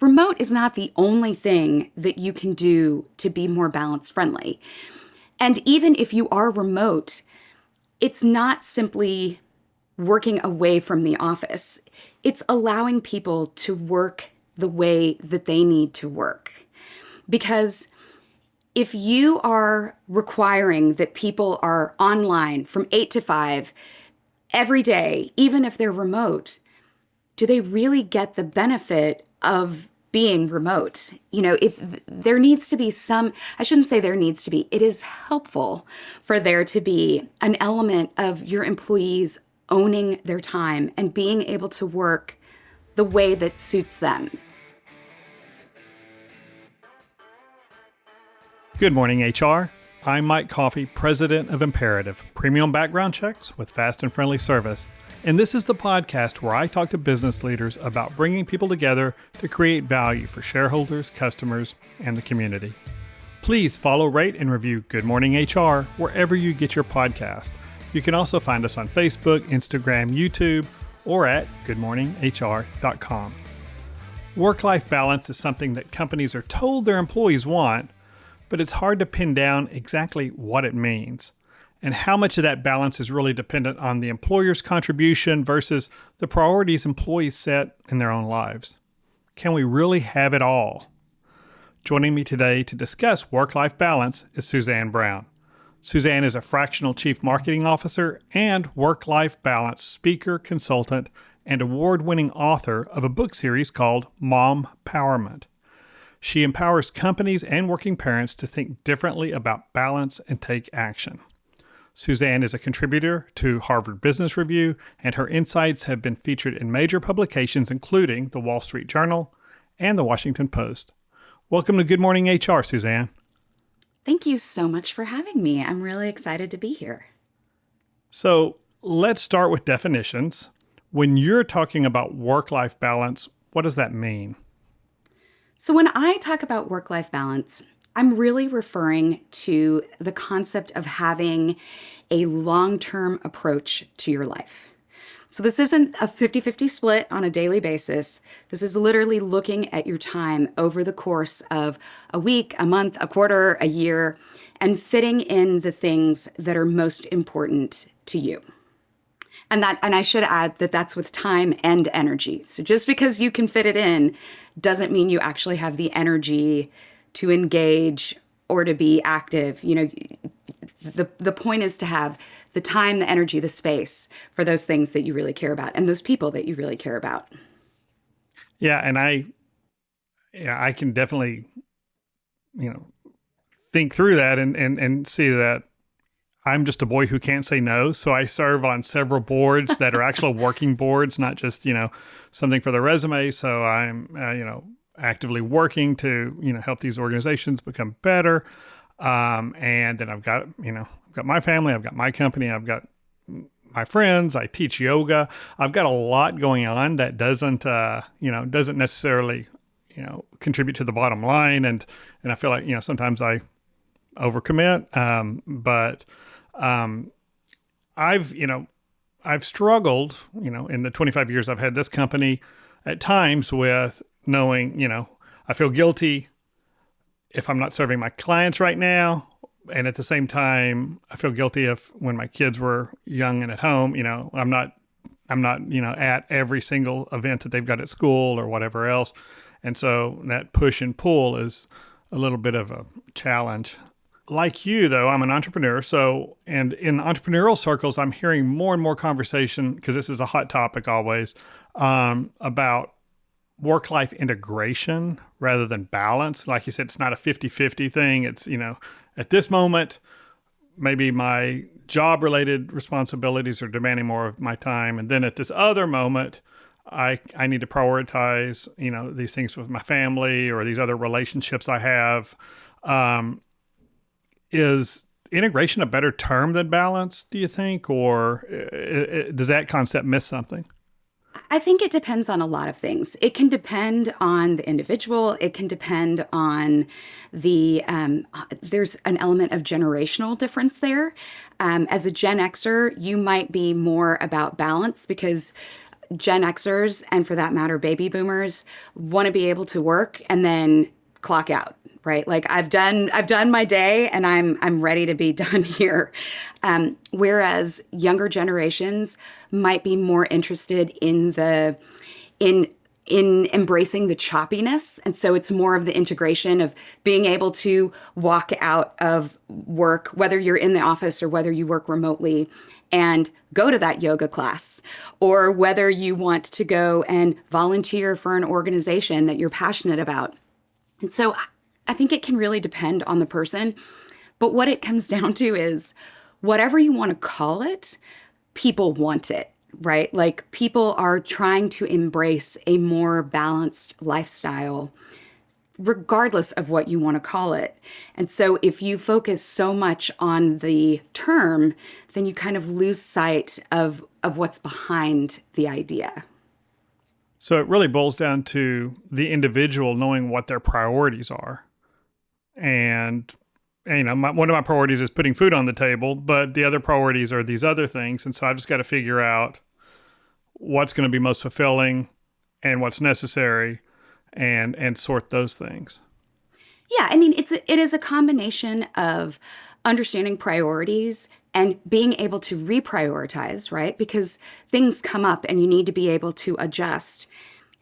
remote is not the only thing that you can do to be more balance friendly. And even if you are remote, it's not simply working away from the office. It's allowing people to work the way that they need to work. Because if you are requiring that people are online from 8 to 5 every day, even if they're remote, do they really get the benefit of being remote? If there needs to be I shouldn't say there needs to be, it is helpful for there to be an element of your employees owning their time and being able to work the way that suits them. Good morning, HR. I'm Mike Coffey, president of Imperative, premium background checks with fast and friendly service. And this is the podcast where I talk to business leaders about bringing people together to create value for shareholders, customers, and the community. Please follow, rate, and review Good Morning HR wherever you get your podcast. You can also find us on Facebook, Instagram, YouTube, or at goodmorninghr.com. Work-life balance is something that companies are told their employees want, but it's hard to pin down exactly what it means. And how much of that balance is really dependent on the employer's contribution versus the priorities employees set in their own lives. Can we really have it all? Joining me today to discuss work-life balance is Suzanne Brown. Suzanne is a fractional chief marketing officer and work-life balance speaker, consultant, and award-winning author of a book series called Mompowerment. She empowers companies and working parents to think differently about balance and take action. Suzanne is a contributor to Harvard Business Review, and her insights have been featured in major publications including the Wall Street Journal and the Washington Post. Welcome to Good Morning HR, Suzanne. Thank you so much for having me. I'm really excited to be here. So let's start with definitions. When you're talking about work-life balance, what does that mean? So when I talk about work-life balance, I'm really referring to the concept of having a long-term approach to your life. So this isn't a 50-50 split on a daily basis. This is literally looking at your time over the course of a week, a month, a quarter, a year, and fitting in the things that are most important to you. And I should add that that's with time and energy. So just because you can fit it in doesn't mean you actually have the energy to engage or to be active. The point is to have the time, the energy, the space for those things that you really care about and those people that you really care about. Yeah, and I can definitely, think through that and see that I'm just a boy who can't say no. So I serve on several boards that are actual working boards, not just, something for the resume. So I'm, actively working to, help these organizations become better. And then I've got my family, I've got my company, I've got my friends, I teach yoga. I've got a lot going on that doesn't necessarily, contribute to the bottom line. And I feel like, sometimes I overcommit. But I've struggled, in the 25 years I've had this company at times with knowing, I feel guilty if I'm not serving my clients right now. And at the same time, I feel guilty if when my kids were young and at home, I'm not, at every single event that they've got at school or whatever else. And so that push and pull is a little bit of a challenge. Like you, though, I'm an entrepreneur. And in entrepreneurial circles, I'm hearing more and more conversation, because this is a hot topic always, about work-life integration rather than balance. Like you said, it's not a 50-50 thing. It's, at this moment, maybe my job-related responsibilities are demanding more of my time. And then at this other moment, I need to prioritize, these things with my family or these other relationships I have. Is integration a better term than balance, do you think? Or does that concept miss something? I think it depends on a lot of things. It can depend on the individual. It can depend on there's an element of generational difference there. As a Gen Xer, you might be more about balance because Gen Xers, and for that matter, baby boomers, want to be able to work and then clock out, right? Like I've done my day and I'm ready to be done here. Whereas younger generations might be more interested in in embracing the choppiness. And so it's more of the integration of being able to walk out of work, whether you're in the office or whether you work remotely, and go to that yoga class, or whether you want to go and volunteer for an organization that you're passionate about. And so I think it can really depend on the person. But what it comes down to is whatever you want to call it, people want it, right? Like people are trying to embrace a more balanced lifestyle, regardless of what you want to call it. And so if you focus so much on the term, then you kind of lose sight of what's behind the idea. So it really boils down to the individual knowing what their priorities are. And one of my priorities is putting food on the table, but the other priorities are these other things. And so I've just got to figure out what's going to be most fulfilling and what's necessary, and sort those things. Yeah, I mean, it is a combination of understanding priorities and being able to reprioritize, right? Because things come up and you need to be able to adjust.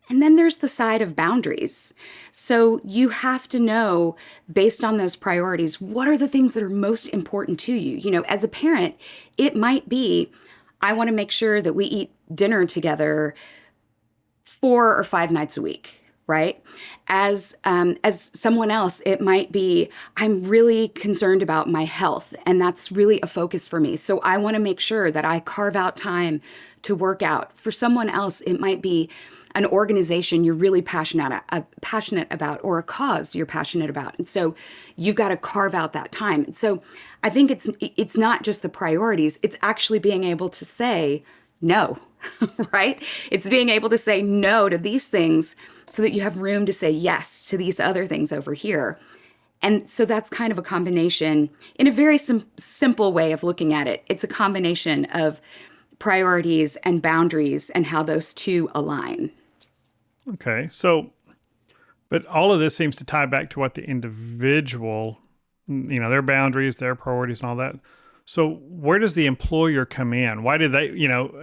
And then there's the side of boundaries. So you have to know, based on those priorities, what are the things that are most important to you? You know, as a parent, it might be, I want to make sure that we eat dinner together 4 or 5 nights a week, right? As someone else, it might be, I'm really concerned about my health, and that's really a focus for me. So I want to make sure that I carve out time to work out. For someone else, it might be an organization you're really passionate about, or a cause you're passionate about. And so you've got to carve out that time. And so I think it's not just the priorities, it's actually being able to say no, right? It's being able to say no to these things so that you have room to say yes to these other things over here. And so that's kind of a combination, in a very simple way of looking at it. It's a combination of priorities and boundaries and how those two align. Okay. So, but all of this seems to tie back to what the individual, their boundaries, their priorities and all that. So where does the employer come in? Why do they,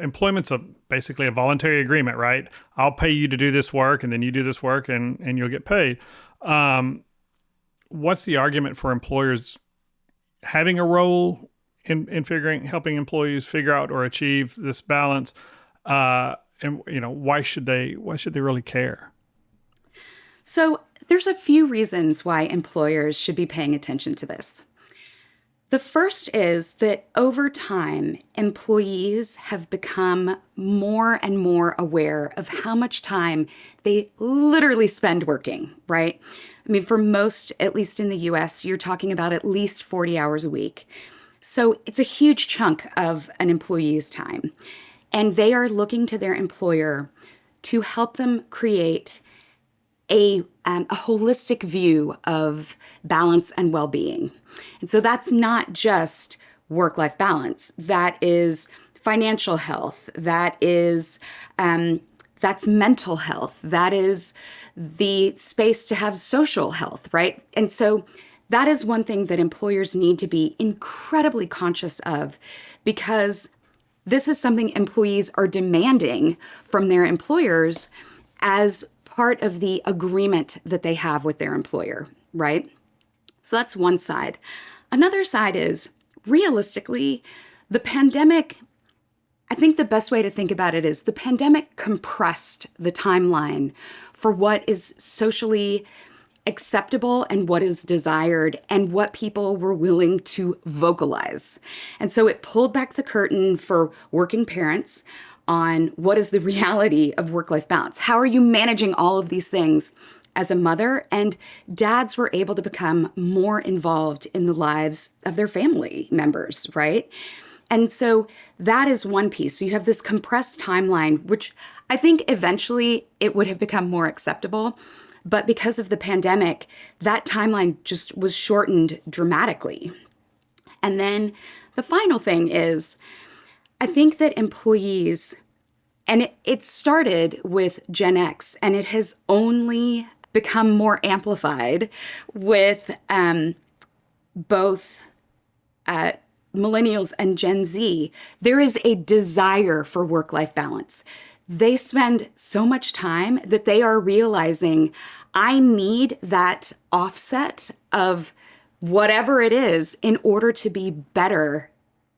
employment's basically a voluntary agreement, right? I'll pay you to do this work and then you do this work and you'll get paid. What's the argument for employers having a role in helping employees figure out or achieve this balance? And why should they really care? So there's a few reasons why employers should be paying attention to this. The first is that over time, employees have become more and more aware of how much time they literally spend working, right? I mean, for most, at least in the US, you're talking about at least 40 hours a week. So it's a huge chunk of an employee's time. And they are looking to their employer to help them create a holistic view of balance and well-being. And so that's not just work-life balance. That is financial health. That's mental health. That is the space to have social health, right? And so that is one thing that employers need to be incredibly conscious of, because this is something employees are demanding from their employers as part of the agreement that they have with their employer, right? So that's one side. Another side is, realistically, the pandemic, I think the best way to think about it is the pandemic compressed the timeline for what is socially acceptable and what is desired and what people were willing to vocalize. And so it pulled back the curtain for working parents on what is the reality of work-life balance. How are you managing all of these things as a mother? And dads were able to become more involved in the lives of their family members, right? And so that is one piece. So you have this compressed timeline, which I think eventually it would have become more acceptable. But because of the pandemic, that timeline just was shortened dramatically. And then the final thing is, I think that employees And it started with Gen X, and it has only become more amplified with both millennials and Gen Z. There is a desire for work-life balance. They spend so much time that they are realizing, I need that offset of whatever it is in order to be better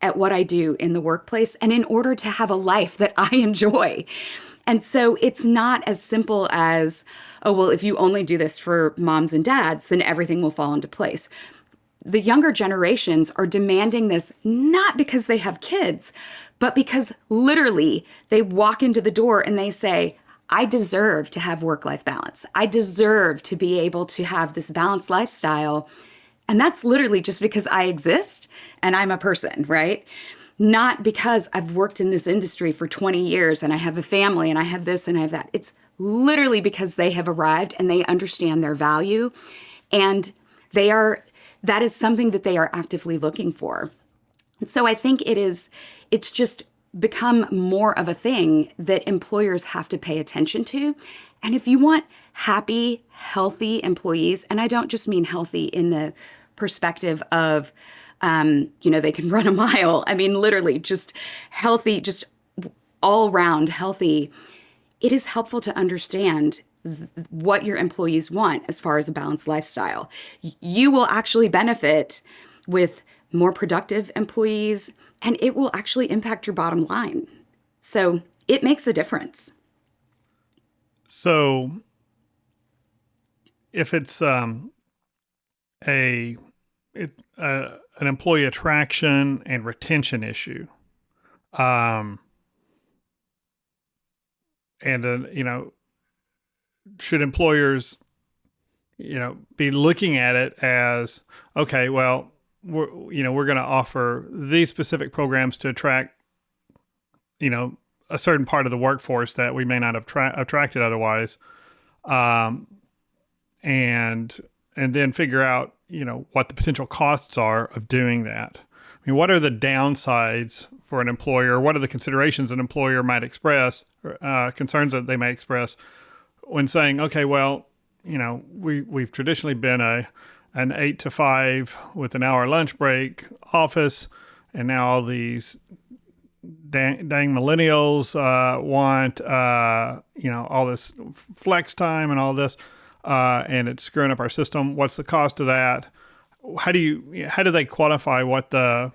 at what I do in the workplace and in order to have a life that I enjoy. And so it's not as simple as, oh, well, if you only do this for moms and dads, then everything will fall into place. The younger generations are demanding this not because they have kids, but because literally they walk into the door and they say, I deserve to have work-life balance. I deserve to be able to have this balanced lifestyle. And that's literally just because I exist and I'm a person, right? Not because I've worked in this industry for 20 years and I have a family and I have this and I have that. It's literally because they have arrived and they understand their value, and that is something that they are actively looking for. And so I think it's just become more of a thing that employers have to pay attention to. And if you want happy, healthy employees, and I don't just mean healthy in the perspective of, they can run a mile. I mean, literally just healthy, just all around healthy. It is helpful to understand what your employees want as far as a balanced lifestyle. You will actually benefit with more productive employees, and it will actually impact your bottom line. So it makes a difference. So if it's an employee attraction and retention issue, should employers, be looking at it as, okay, well, we're going to offer these specific programs to attract, a certain part of the workforce that we may not have attracted otherwise, and then figure out, what the potential costs are of doing that. I mean, what are the downsides for an employer? What are the considerations an employer might express, concerns that they may express when saying, okay, well, we've traditionally been an 8 to 5 with an hour lunch break office, and now all these dang millennials want all this flex time and all this, and it's screwing up our system. What's the cost of that? How do they quantify what the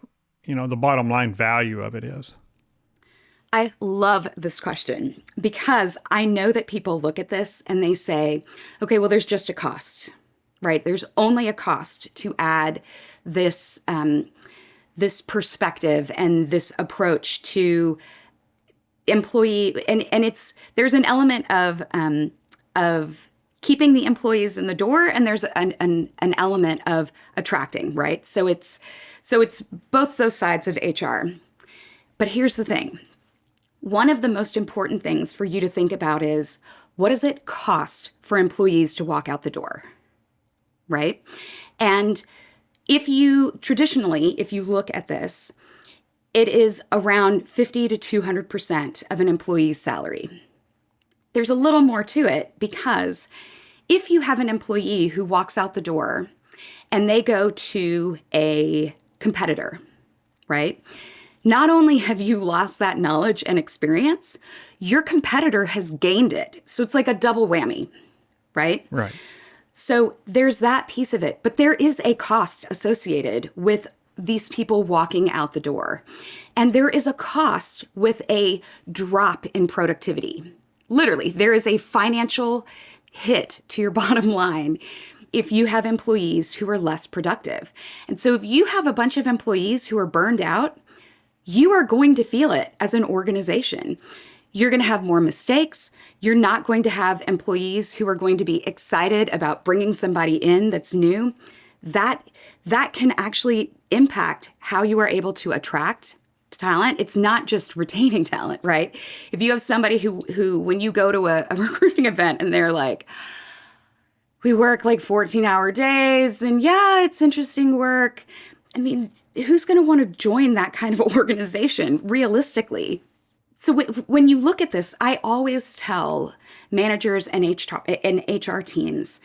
bottom line value of it is? I love this question because I know that people look at this and they say, okay, well, there's just a cost, right? There's only a cost to add this this perspective and this approach to employee, and there's an element of keeping the employees in the door, and there's an element of attracting, right? So it's both those sides of HR. But here's the thing. One of the most important things for you to think about is, what does it cost for employees to walk out the door, right? And if you look at this, it is around 50 to 200% of an employee's salary. There's a little more to it, because if you have an employee who walks out the door and they go to a competitor, right? Not only have you lost that knowledge and experience, your competitor has gained it. So it's like a double whammy, right? Right. So there's that piece of it. But there is a cost associated with these people walking out the door. And there is a cost with a drop in productivity. Literally, there is a financial hit to your bottom line if you have employees who are less productive. And so if you have a bunch of employees who are burned out, you are going to feel it as an organization. You're going to have more mistakes. You're not going to have employees who are going to be excited about bringing somebody in that's new. That can actually impact how you are able to attract talent. It's not just retaining talent, right? If you have somebody who when you go to a recruiting event and they're like, we work like 14-hour days and yeah, it's interesting work. I mean, who's going to want to join that kind of organization realistically? So when you look at this, I always tell managers and HR teams,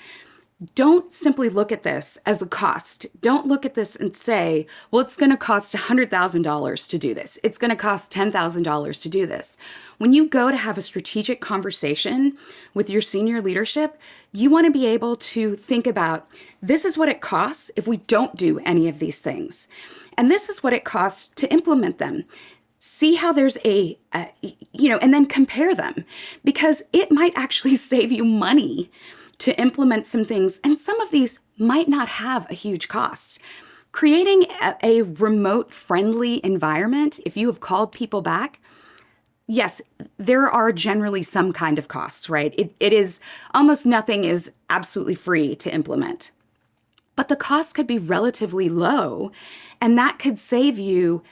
don't simply look at this as a cost. Don't look at this and say, well, it's going to cost $100,000 to do this. It's going to cost $10,000 to do this. When you go to have a strategic conversation with your senior leadership, you want to be able to think about, this is what it costs if we don't do any of these things. And this is what it costs to implement them. See how there's and then compare them, because it might actually save you money to implement some things. And some of these might not have a huge cost. Creating a remote friendly environment, if you have called people back, yes, there are generally some kind of costs, right? It is almost nothing is absolutely free to implement. But the cost could be relatively low, and that could save you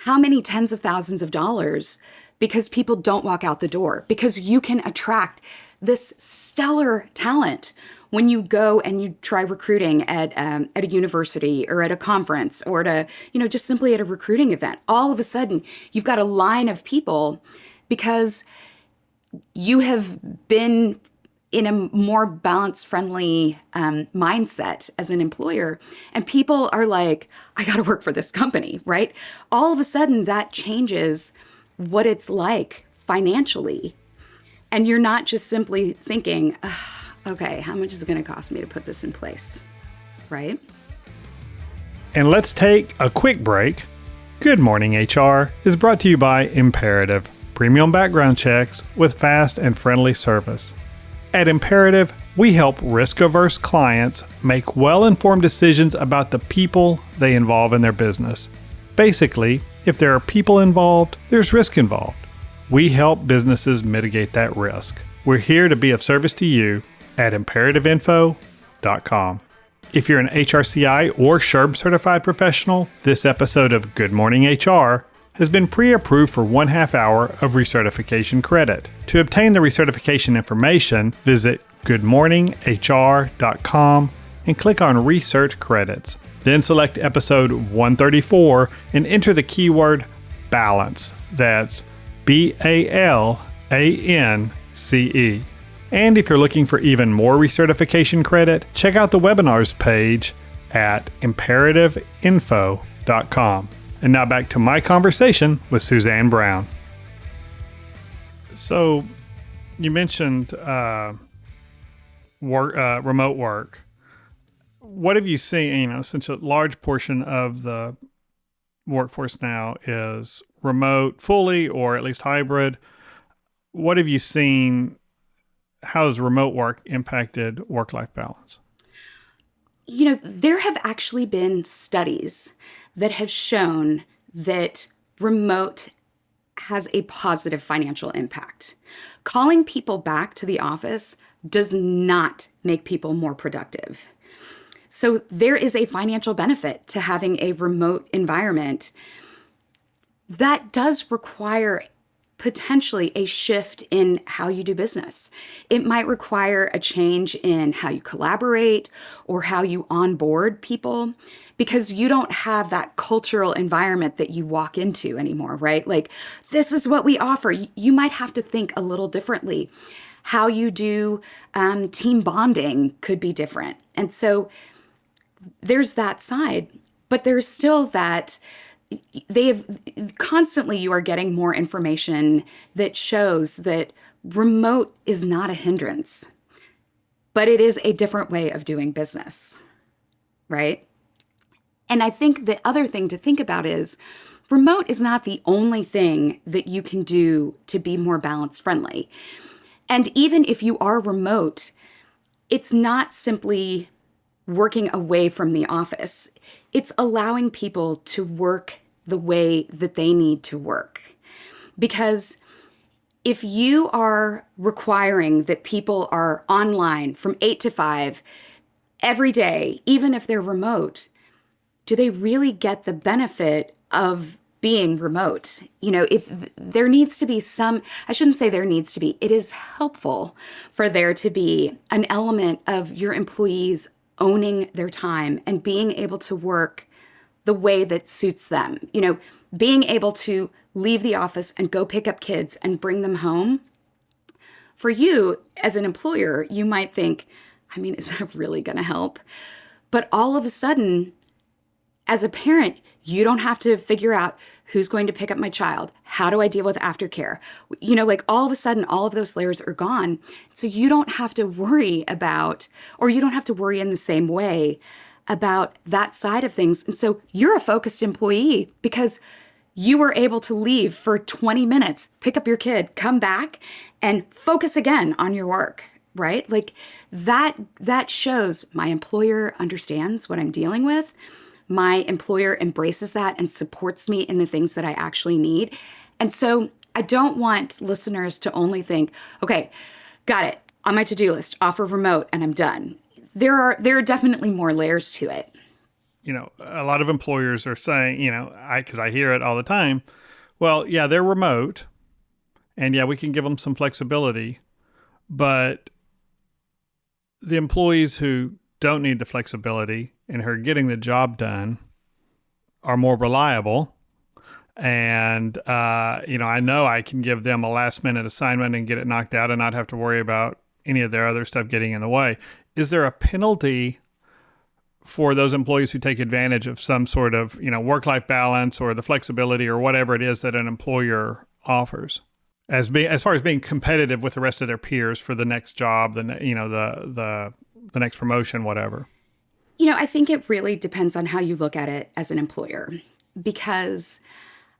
how many tens of thousands of dollars, because people don't walk out the door, because you can attract this stellar talent when you go and you try recruiting at a university or at a conference or just simply at a recruiting event. All of a sudden, you've got a line of people because you have been in a more balanced, friendly mindset as an employer. And people are like, I got to work for this company, right? All of a sudden, that changes what it's like financially. And you're not just simply thinking, okay, how much is it going to cost me to put this in place, right? And let's take a quick break. Good Morning HR is brought to you by Imperative, premium background checks with fast and friendly service. At Imperative, we help risk-averse clients make well-informed decisions about the people they involve in their business. Basically, if there are people involved, there's risk involved. We help businesses mitigate that risk. We're here to be of service to you at imperativeinfo.com. If you're an HRCI or SHRB certified professional, this episode of Good Morning HR has been pre-approved for 1/2 hour of recertification credit. To obtain the recertification information, visit goodmorninghr.com and click on Research Credits. Then select episode 134 and enter the keyword BALANCE. That's BALANCE. And if you're looking for even more recertification credit, check out the webinars page at imperativeinfo.com. And now back to my conversation with Suzanne Brown. So you mentioned remote work. What have you seen, since a large portion of the workforce now is remote fully or at least hybrid, what have you seen? How has remote work impacted work-life balance? There have actually been studies that have shown that remote has a positive financial impact. Calling people back to the office does not make people more productive. So there is a financial benefit to having a remote environment. That does require potentially a shift in how you do business. It might require a change in how you collaborate or how you onboard people, because you don't have that cultural environment that you walk into anymore, right? Like, this is what we offer. You might have to think a little differently. How you do team bonding could be different. And so there's that side, but there's still that you are getting more information that shows that remote is not a hindrance, but it is a different way of doing business, right? And I think the other thing to think about is remote is not the only thing that you can do to be more balance friendly. And even if you are remote, it's not simply working away from the office. It's allowing people to work the way that they need to work. Because if you are requiring that people are online from 8 to 5 every day, even if they're remote, do they really get the benefit of being remote? If there needs to be I shouldn't say there needs to be, it is helpful for there to be an element of your employees owning their time and being able to work the way that suits them. Being able to leave the office and go pick up kids and bring them home. For you, as an employer, you might think, I mean, is that really going to help? But all of a sudden, as a parent, you don't have to figure out who's going to pick up my child. How do I deal with aftercare? Like all of a sudden, all of those layers are gone. So you don't have to worry about, or you don't have to worry in the same way about that side of things. And so you're a focused employee because you were able to leave for 20 minutes, pick up your kid, come back, and focus again on your work, right? Like that shows my employer understands what I'm dealing with. My employer embraces that and supports me in the things that I actually need. And so I don't want listeners to only think, okay, got it, on my to-do list, offer remote, and I'm done. There are definitely more layers to it. A lot of employers are saying, because I hear it all the time, well, yeah, they're remote, and yeah, we can give them some flexibility, but the employees who don't need the flexibility and who are getting the job done are more reliable. And, I know I can give them a last minute assignment and get it knocked out and not have to worry about any of their other stuff getting in the way. Is there a penalty for those employees who take advantage of some sort of, work-life balance or the flexibility or whatever it is that an employer offers as far as being competitive with the rest of their peers for the next job, the next promotion, whatever? I think it really depends on how you look at it as an employer, because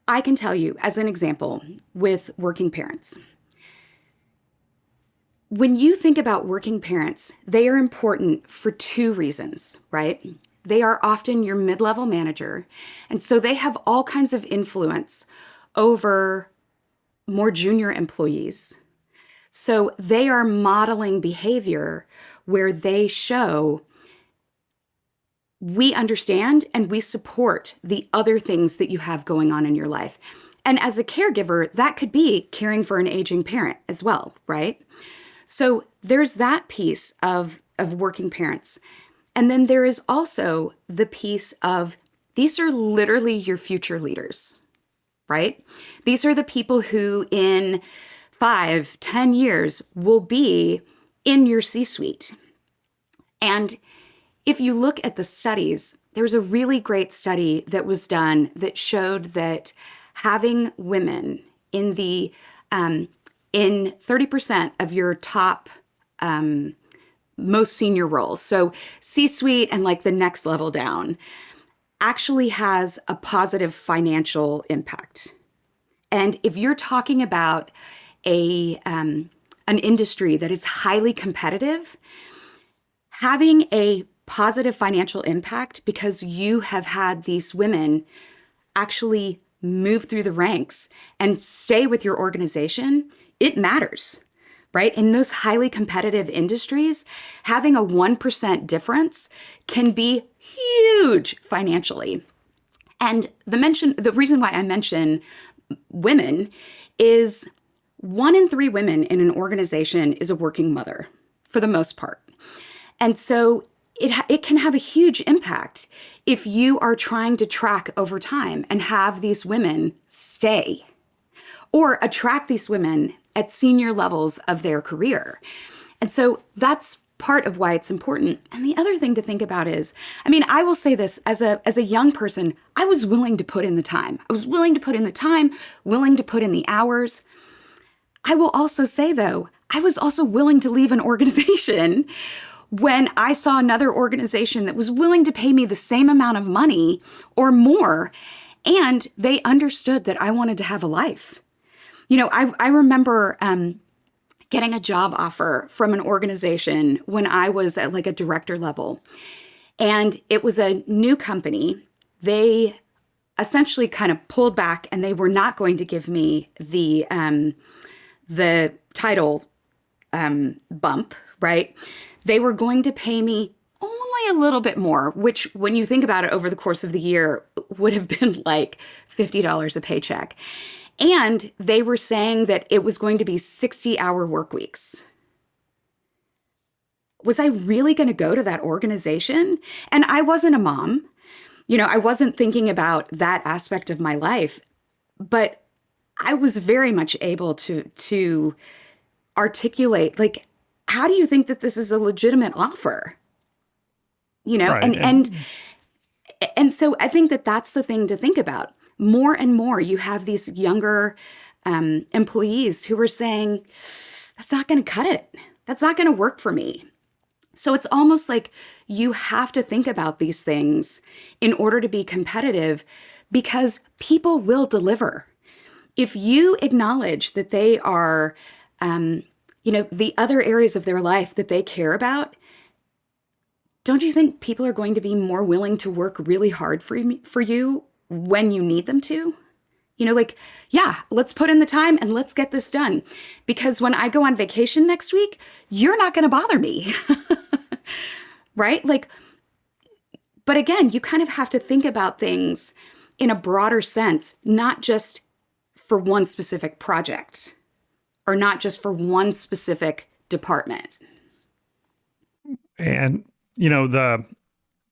I can tell you, as an example, with working parents, when you think about working parents, they are important for two reasons, right? They are often your mid-level manager, and so they have all kinds of influence over more junior employees. So they are modeling behavior where they show we understand and we support the other things that you have going on in your life. And as a caregiver, that could be caring for an aging parent as well, right? So there's that piece of working parents. And then there is also the piece of these are literally your future leaders, right? These are the people who in 5-10 years will be in your C-suite. And if you look at the studies, there's a really great study that was done that showed that having women in the in 30% of your top most senior roles, so C-suite and like the next level down, actually has a positive financial impact. And if you're talking about an industry that is highly competitive, having a positive financial impact because you have had these women actually move through the ranks and stay with your organization, it matters, right? In those highly competitive industries, having a 1% difference can be huge financially. And the reason why I mention women is 1 in 3 women in an organization is a working mother for the most part. And so it can have a huge impact if you are trying to track over time and have these women stay or attract these women at senior levels of their career. And so that's part of why it's important. And the other thing to think about is, I will say this as a young person, I was willing to put in the time. I was willing to put in the time, willing to put in the hours. I will also say though, I was also willing to leave an organization when I saw another organization that was willing to pay me the same amount of money or more, and they understood that I wanted to have a life. I remember getting a job offer from an organization when I was at like a director level, and it was a new company. They essentially kind of pulled back, and they were not going to give me the title bump, right? They were going to pay me only a little bit more, which when you think about it over the course of the year would have been like $50 a paycheck. And they were saying that it was going to be 60-hour work weeks. Was I really going to go to that organization? And I wasn't a mom. I wasn't thinking about that aspect of my life. But I was very much able to articulate, like, how do you think that this is a legitimate offer? You know, Right. and so I think that that's the thing to think about. More and more, you have these younger employees who are saying, that's not going to cut it. That's not going to work for me. So it's almost like you have to think about these things in order to be competitive, because people will deliver. If you acknowledge that they are, the other areas of their life that they care about, don't you think people are going to be more willing to work really hard for you when you need them to? Like, yeah, let's put in the time and let's get this done. Because when I go on vacation next week, you're not going to bother me. Right? Like, but again, you kind of have to think about things in a broader sense, not just for one specific project or not just for one specific department. And,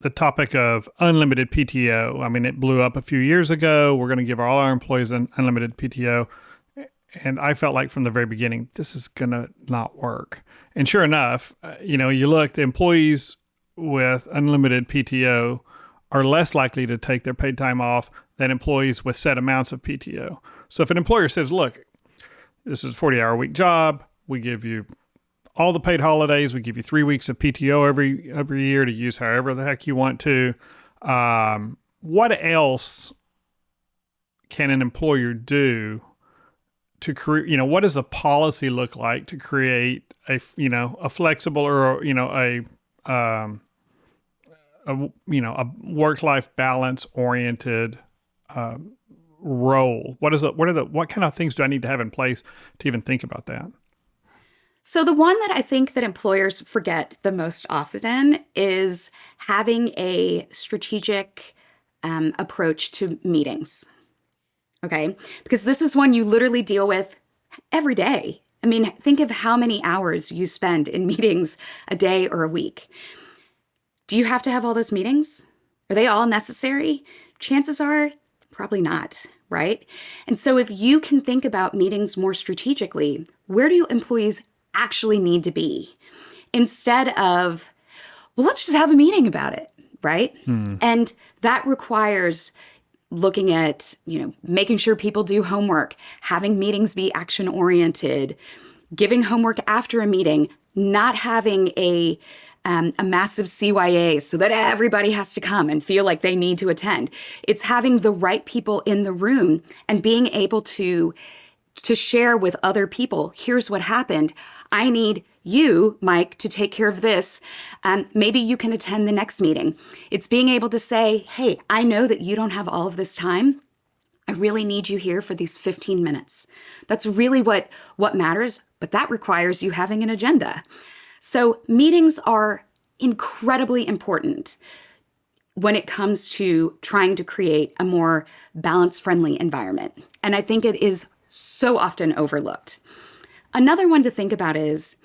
the topic of unlimited PTO, I mean, it blew up a few years ago. We're going to give all our employees unlimited PTO. And I felt like from the very beginning, this is going to not work. And sure enough, you look, the employees with unlimited PTO are less likely to take their paid time off than employees with set amounts of PTO. So if an employer says, look, this is a 40-hour-a-week job, we give you all the paid holidays, we give you 3 weeks of PTO every year to use however the heck you want to. What else can an employer do to create, what does a policy look like to create a flexible or, a work-life balance oriented role? What kind of things do I need to have in place to even think about that? So the one that I think that employers forget the most often is having a strategic approach to meetings. Okay? Because this is one you literally deal with every day. I mean, think of how many hours you spend in meetings a day or a week. Do you have to have all those meetings? Are they all necessary? Chances are probably not, right? And so if you can think about meetings more strategically, where do employees actually need to be, instead of, well, let's just have a meeting about it, right? And that requires looking at, making sure people do homework, having meetings be action oriented, giving homework after a meeting, not having a massive CYA so that everybody has to come and feel like they need to attend. It's having the right people in the room and being able to share with other people, here's what happened. I need you, Mike, to take care of this. Maybe you can attend the next meeting. It's being able to say, hey, I know that you don't have all of this time. I really need you here for these 15 minutes. That's really what matters, but that requires you having an agenda. So meetings are incredibly important when it comes to trying to create a more balance-friendly environment. And I think it is so often overlooked. Another one to think about is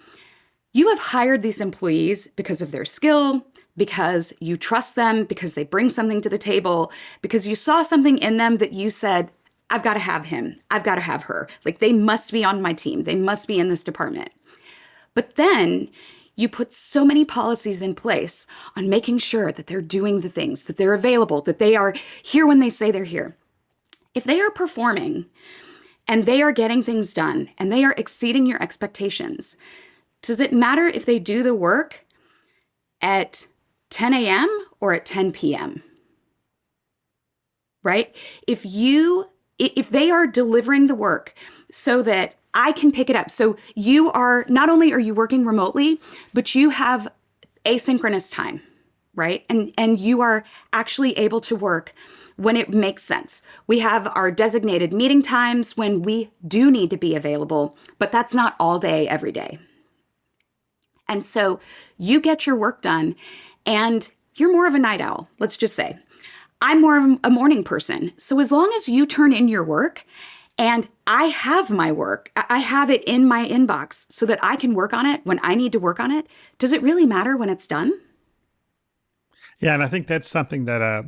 you have hired these employees because of their skill, because you trust them, because they bring something to the table, because you saw something in them that you said, I've got to have him, I've got to have her. Like, they must be on my team. They must be in this department. But then you put so many policies in place on making sure that they're doing the things, that they're available, that they are here when they say they're here. If they are performing and they are getting things done and they are exceeding your expectations, does it matter if they do the work at 10 a.m. or at 10 p.m.? Right? If they are delivering the work so that I can pick it up. So you are, not only are you working remotely, but you have asynchronous time, right? And you are actually able to work when it makes sense. We have our designated meeting times when we do need to be available, but that's not all day, every day. And so you get your work done and you're more of a night owl, let's just say. I'm more of a morning person. So as long as you turn in your work and I have my work, I have it in my inbox so that I can work on it when I need to work on it, does it really matter when it's done? Yeah, and I think that's something that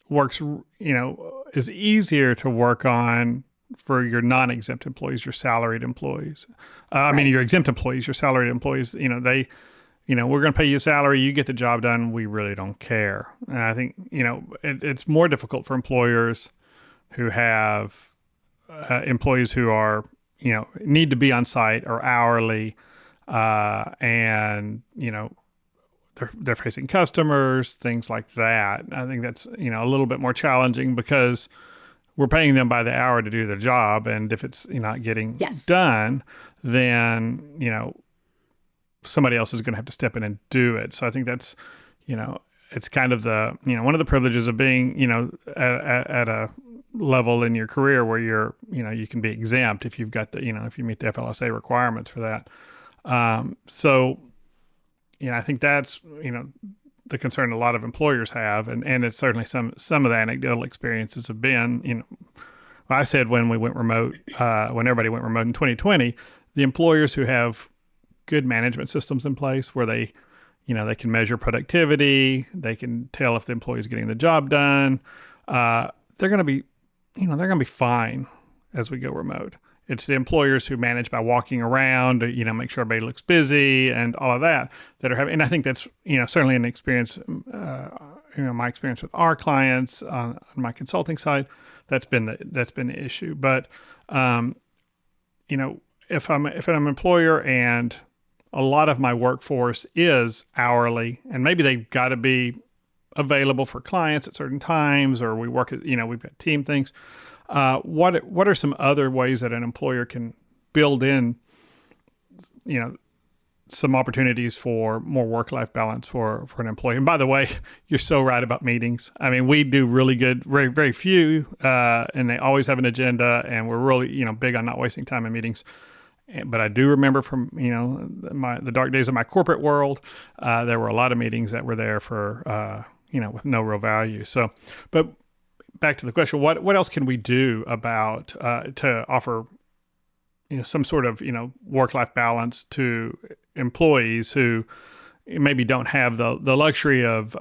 works, is easier to work on for your non-exempt employees, your salaried employees. Right. Your exempt employees, your salaried employees, we're going to pay you a salary, you get the job done, we really don't care. And I think, it's more difficult for employers who have employees who are, need to be on site or hourly, and, they're facing customers, things like that. I think that's, a little bit more challenging because we're paying them by the hour to do their job. And if it's not getting Yes. done, then, somebody else is going to have to step in and do it. So I think that's, it's kind of the, one of the privileges of being, at a level in your career where you're, you can be exempt if you've got the, if you meet the FLSA requirements for that. I think that's, the concern a lot of employers have. And it's certainly some of the anecdotal experiences have been, I said when we went remote, when everybody went remote in 2020, the employers who have good management systems in place where they can measure productivity, they can tell if the employee is getting the job done, they're going to be, they're going to be fine as we go remote. It's the employers who manage by walking around, make sure everybody looks busy and all of that are having, and I think that's, certainly an experience, my experience with our clients on my consulting side, that's been the issue. But, if I'm an employer and a lot of my workforce is hourly and maybe they've got to be available for clients at certain times, or we work at, we've got team things. What are some other ways that an employer can build in, some opportunities for more work-life balance for an employee? And by the way, you're so right about meetings. I mean, we do really good, very, very few, and they always have an agenda, and we're really, big on not wasting time in meetings. But I do remember from, the dark days of my corporate world, there were a lot of meetings that were there for, with no real value. So, but back to the question, what else can we do about, to offer, some sort of, work-life balance to employees who maybe don't have the luxury of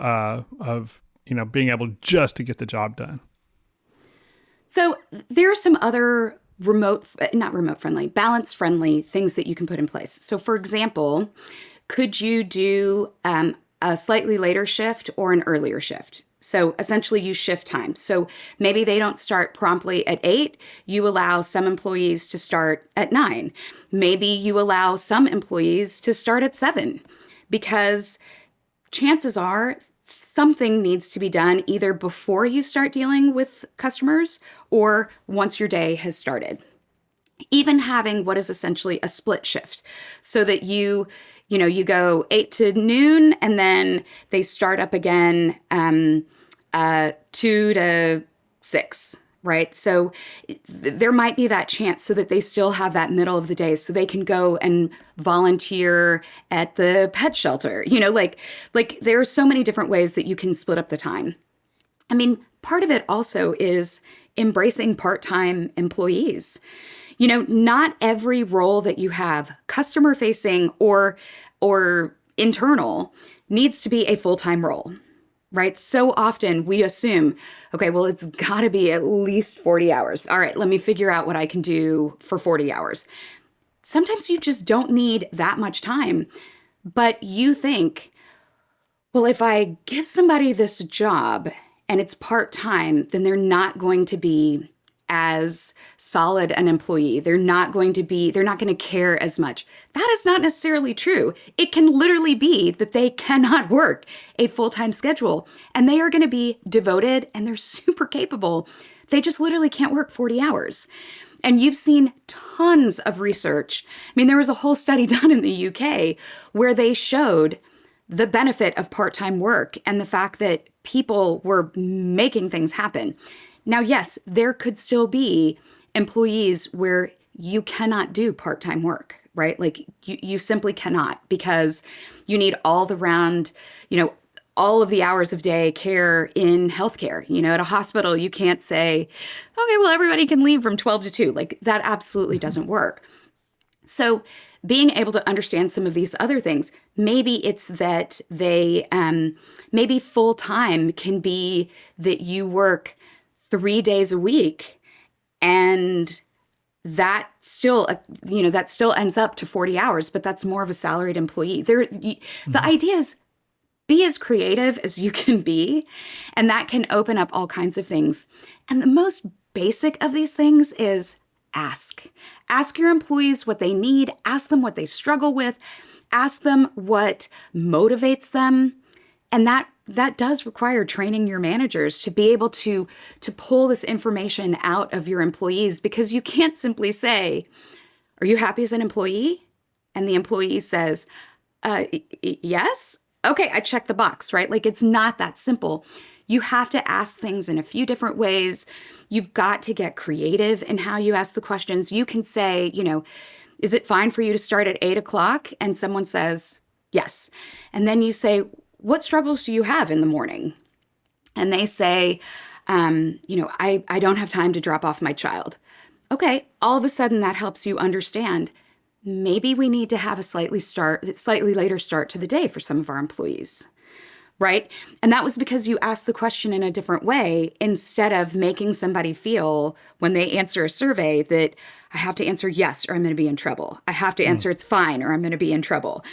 being able just to get the job done? So there are some other balance friendly things that you can put in place. So for example, could you do a slightly later shift or an earlier shift? So essentially you shift time. So maybe they don't start promptly at 8. You allow some employees to start at 9. Maybe you allow some employees to start at 7, because chances are something needs to be done either before you start dealing with customers or once your day has started. Even having what is essentially a split shift so that you go 8 to noon and then they start up again 2 to 6, right? So there might be that chance so that they still have that middle of the day so they can go and volunteer at the pet shelter. Like there are so many different ways that you can split up the time. I mean, part of it also is embracing part-time employees. Not every role that you have, customer facing or internal, needs to be a full-time role, right? So often we assume, okay, well, it's got to be at least 40 hours. All right, let me figure out what I can do for 40 hours. Sometimes you just don't need that much time, but you think, well, if I give somebody this job and it's part-time, then they're not going to be as solid an employee. They're not going to care as much. That is not necessarily true. It can literally be that they cannot work a full-time schedule and they are going to be devoted and they're super capable. They just literally can't work 40 hours. And you've seen tons of research. I mean, there was a whole study done in the UK where they showed the benefit of part-time work and the fact that people were making things happen. Now, yes, there could still be employees where you cannot do part-time work, right? Like you simply cannot, because you need all the round, all of the hours of day care in healthcare. At a hospital, you can't say, okay, well, everybody can leave from 12 to 2. Like that absolutely doesn't work. So being able to understand some of these other things, maybe it's that maybe full-time can be that you work 3 days a week And that still, that still ends up to 40 hours, but that's more of a salaried employee. The idea is be as creative as you can be, and that can open up all kinds of things. And the most basic of these things is ask. Ask your employees what they need, ask them what they struggle with, ask them what motivates them. And that does require training your managers to be able to pull this information out of your employees, because you can't simply say, "Are you happy as an employee?" And the employee says, yes. Okay, I checked the box, right? Like, it's not that simple. You have to ask things in a few different ways. You've got to get creative in how you ask the questions. You can say, is it fine for you to start at 8 o'clock? And someone says, yes. And then you say, what struggles do you have in the morning? And they say, I don't have time to drop off my child. Okay, all of a sudden that helps you understand maybe we need to have a slightly later start to the day for some of our employees, right? And that was because you asked the question in a different way, instead of making somebody feel when they answer a survey that I have to answer yes or I'm going to be in trouble. I have to answer it's fine or I'm going to be in trouble.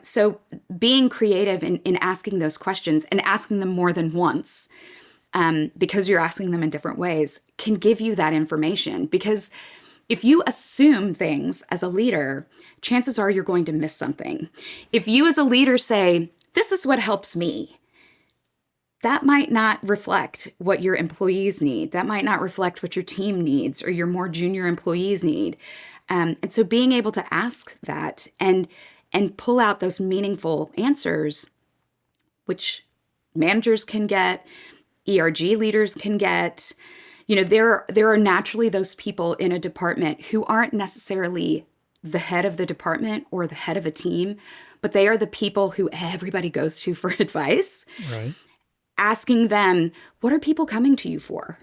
So being creative in asking those questions and asking them more than once, because you're asking them in different ways, can give you that information. Because if you assume things as a leader, chances are you're going to miss something. If you as a leader say, this is what helps me, that might not reflect what your employees need. That might not reflect what your team needs or your more junior employees need. And so being able to ask that and pull out those meaningful answers, which managers can get, ERG leaders can get. There are naturally those people in a department who aren't necessarily the head of the department or the head of a team, but they are the people who everybody goes to for advice. Right. Asking them, what are people coming to you for?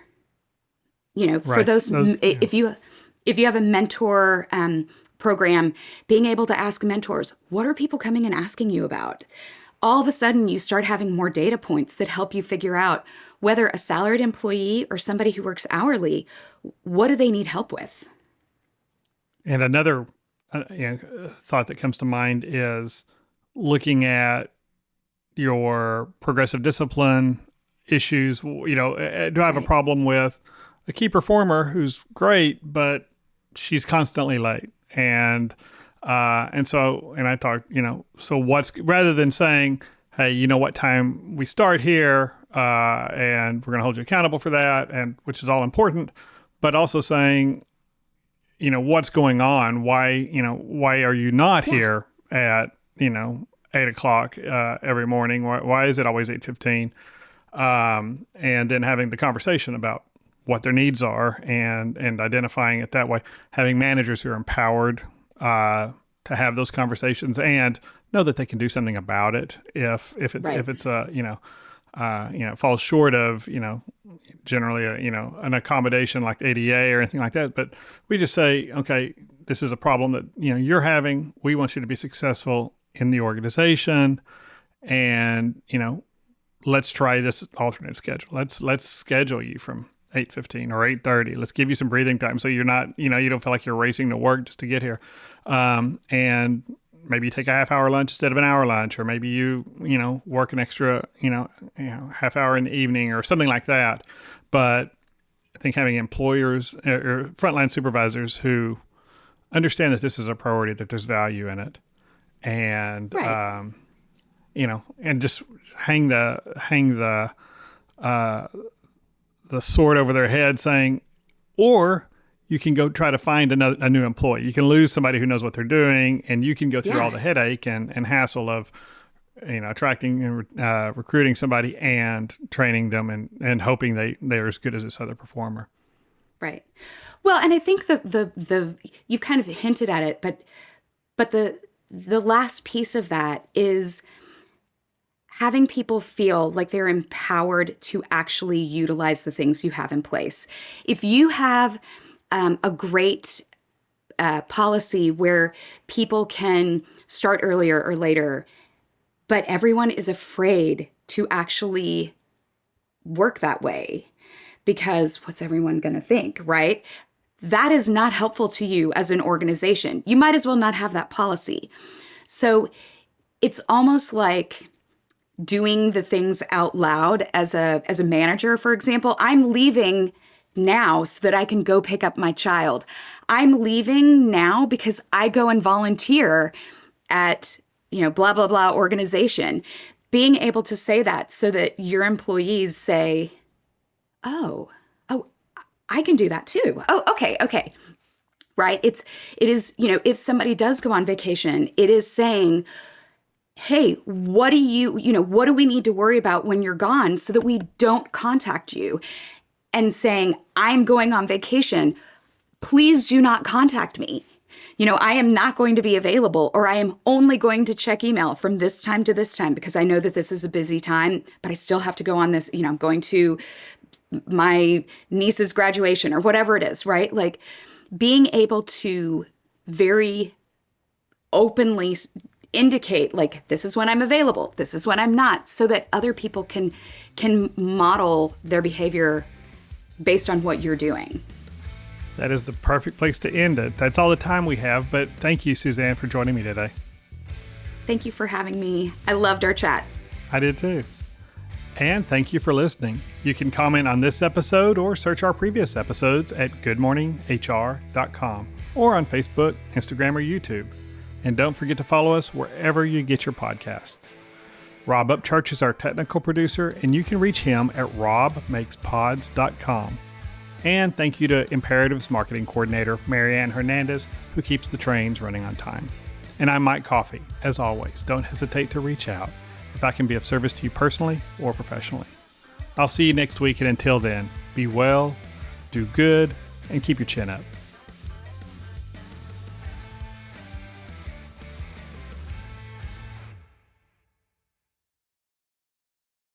For those if you have a mentor program, being able to ask mentors, what are people coming and asking you about? All of a sudden, you start having more data points that help you figure out whether a salaried employee or somebody who works hourly, what do they need help with? And another thought that comes to mind is looking at your progressive discipline issues. Do I have a problem with a key performer who's great, but she's constantly late? And I talked, so what's, rather than saying, hey, you know what time we start here, and we're going to hold you accountable for that, and which is all important, but also saying, what's going on? Why are you not here at, 8 o'clock every morning? Why is it always 8:15? And then having the conversation about what their needs are and identifying it that way. Having managers who are empowered to have those conversations and know that they can do something about it if it's falls short of generally an accommodation like ADA or anything like that. But we just say, okay, this is a problem that you're having. We want you to be successful in the organization, and let's try this alternate schedule. Let's schedule you from 8:15 or 8:30. Let's give you some breathing time so you're not, you don't feel like you're racing to work just to get here. And maybe you take a half hour lunch instead of an hour lunch, or maybe you work an extra, half hour in the evening or something like that. But I think having employers or frontline supervisors who understand that this is a priority, that there's value in it, and, right. And just hang the sword over their head saying, or you can go try to find a new employee. You can lose somebody who knows what they're doing, and you can go through all the headache and hassle of, attracting and recruiting somebody and training them and hoping they're as good as this other performer. Right. Well, and I think the you've kind of hinted at it, but the last piece of that is having people feel like they're empowered to actually utilize the things you have in place. If you have a great policy where people can start earlier or later, but everyone is afraid to actually work that way, because what's everyone going to think, right? That is not helpful to you as an organization. You might as well not have that policy. So it's almost like doing the things out loud as a manager, for example. I'm leaving now so that I can go pick up my child. I'm leaving now because I go and volunteer at, blah, blah, blah organization. Being able to say that so that your employees say, oh, I can do that too. Oh, okay. Right? It is, if somebody does go on vacation, it is saying, hey, what do we need to worry about when you're gone so that we don't contact you? And saying, I'm going on vacation. Please do not contact me. I am not going to be available, or I am only going to check email from this time to this time because I know that this is a busy time, but I still have to go on this, I'm going to my niece's graduation or whatever it is, right? Like being able to very openly indicate, like, this is when I'm available, this is when I'm not, so that other people can model their behavior based on what you're doing. That is the perfect place to end it. That's all the time we have, but thank you, Suzanne, for joining me today. Thank you for having me. I loved our chat. I did too. And thank you for listening. You can comment on this episode or search our previous episodes at goodmorninghr.com or on Facebook, Instagram, or YouTube. And don't forget to follow us wherever you get your podcasts. Rob Upchurch is our technical producer, and you can reach him at robmakespods.com. And thank you to Imperative's marketing coordinator, Marianne Hernandez, who keeps the trains running on time. And I'm Mike Coffey. As always, don't hesitate to reach out if I can be of service to you personally or professionally. I'll see you next week, and until then, be well, do good, and keep your chin up.